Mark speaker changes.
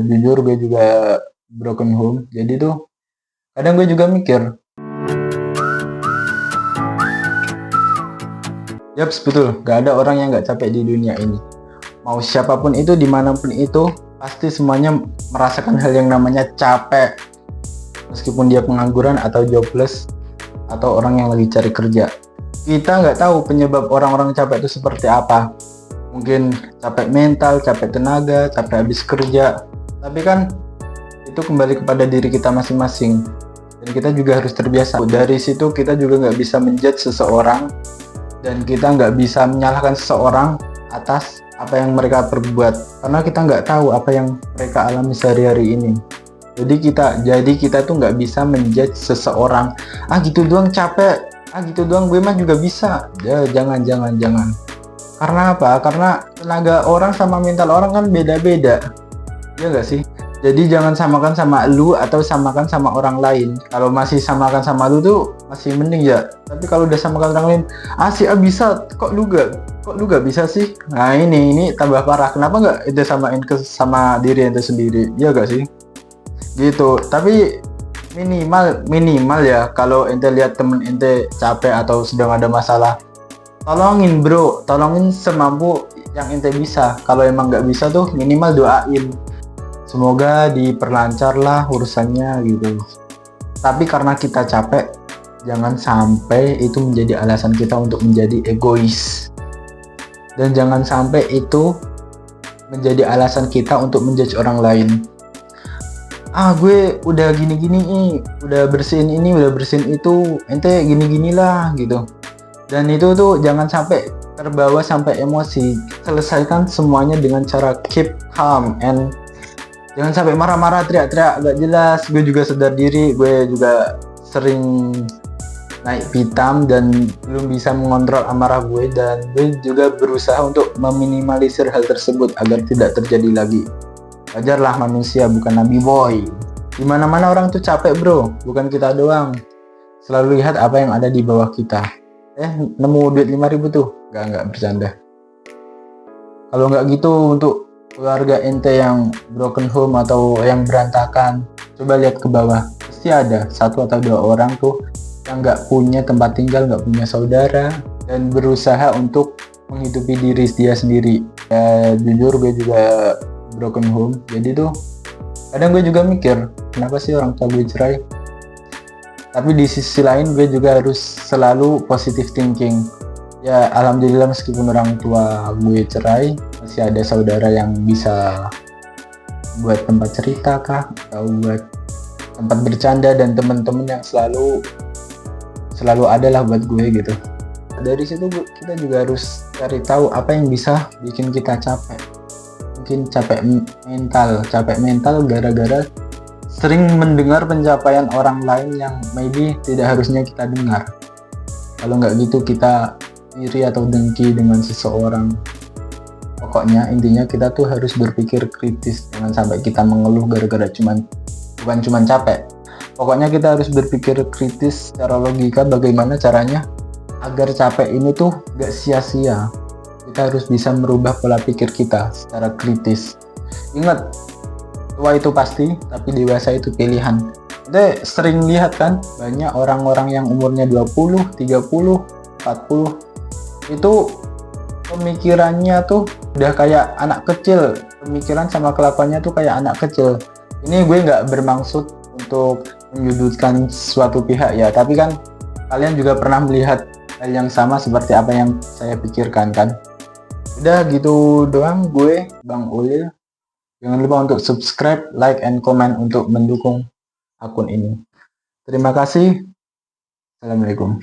Speaker 1: jujur gue juga broken home. Jadi tuh kadang gue juga mikir, yaps betul, gak ada orang yang gak capek di dunia ini. Mau siapapun itu, dimanapun itu, pasti semuanya merasakan hal yang namanya capek. Meskipun dia pengangguran atau jobless, atau orang yang lagi cari kerja. Kita nggak tahu penyebab orang-orang capek itu seperti apa. Mungkin capek mental, capek tenaga, capek habis kerja. Tapi kan itu kembali kepada diri kita masing-masing. Dan kita juga harus terbiasa. Dari situ kita juga nggak bisa menjudge seseorang. Dan kita nggak bisa menyalahkan seseorang atas apa yang mereka perbuat. Karena kita nggak tahu apa yang mereka alami sehari-hari ini. Jadi kita tuh nggak bisa menjudge seseorang. Ah gitu doang capek. Ah gitu doang gue mah juga bisa. Ya, jangan. Karena apa? Karena tenaga orang sama mental orang kan beda-beda. Ya nggak sih? Jadi jangan samakan sama lu atau samakan sama orang lain. Kalau masih samakan sama lu tuh masih mending ya. Tapi kalau udah samakan orang lain, si A bisa, kok lu gak bisa sih? Nah ini tambah parah. Kenapa nggak itu samain sama diri ente sendiri? Ya gak sih? Gitu. Tapi minimal ya, kalau ente lihat temen ente capek atau sedang ada masalah, tolongin bro, tolongin semampu yang ente bisa. Kalau emang nggak bisa tuh minimal doain, semoga diperlancar lah urusannya gitu. Tapi karena kita capek, jangan sampai itu menjadi alasan kita untuk menjadi egois, dan jangan sampai itu menjadi alasan kita untuk menjudge orang lain. Gue udah gini-gini, udah bersihin ini, udah bersihin itu, ente gini-gini lah gitu. Dan itu tuh jangan sampai terbawa sampai emosi. Selesaikan semuanya dengan cara keep calm, and jangan sampai marah-marah, teriak-teriak gak jelas. Gue juga sadar diri, gue juga sering naik pitam dan belum bisa mengontrol amarah gue, dan gue juga berusaha untuk meminimalisir hal tersebut agar tidak terjadi lagi. Wajarlah, manusia bukan nabi boy. Dimana-mana orang tuh capek bro, bukan kita doang. Selalu lihat apa yang ada di bawah kita. Nemu duit 5.000 tuh, nggak bercanda. Kalau nggak gitu, untuk keluarga ente yang broken home atau yang berantakan, coba lihat ke bawah. Pasti ada 1 atau 2 orang tuh yang nggak punya tempat tinggal, nggak punya saudara, dan berusaha untuk menghidupi diri dia sendiri. Ya jujur gue juga broken home. Jadi tuh kadang gue juga mikir, kenapa sih orang tua gue cerai? Tapi di sisi lain gue juga harus selalu positive thinking. Ya alhamdulillah, meskipun orang tua gue cerai, masih ada saudara yang bisa buat tempat cerita kah, atau buat tempat bercanda, dan teman-teman yang selalu ada lah buat gue gitu. Dari situ kita juga harus cari tahu apa yang bisa bikin kita capek. Mungkin capek mental gara-gara sering mendengar pencapaian orang lain yang maybe tidak harusnya kita dengar. Kalau nggak gitu kita iri atau dengki dengan seseorang. Pokoknya intinya kita tuh harus berpikir kritis, jangan sampai kita mengeluh gara-gara bukan cuman capek. Pokoknya kita harus berpikir kritis secara logika, bagaimana caranya agar capek ini tuh gak sia-sia. Kita harus bisa merubah pola pikir kita secara kritis. Ingat, tua itu pasti, tapi dewasa itu pilihan. Kita sering lihat kan, banyak orang-orang yang umurnya 20, 30, 40, itu pemikirannya tuh udah kayak anak kecil. Pemikiran sama kelakuannya tuh kayak anak kecil. Ini gue nggak bermaksud untuk menyudutkan suatu pihak ya, tapi kan kalian juga pernah melihat hal yang sama seperti apa yang saya pikirkan kan. Udah gitu doang, gue Bang Ulil. Jangan lupa untuk subscribe, like, and comment untuk mendukung akun ini. Terima kasih. Assalamualaikum.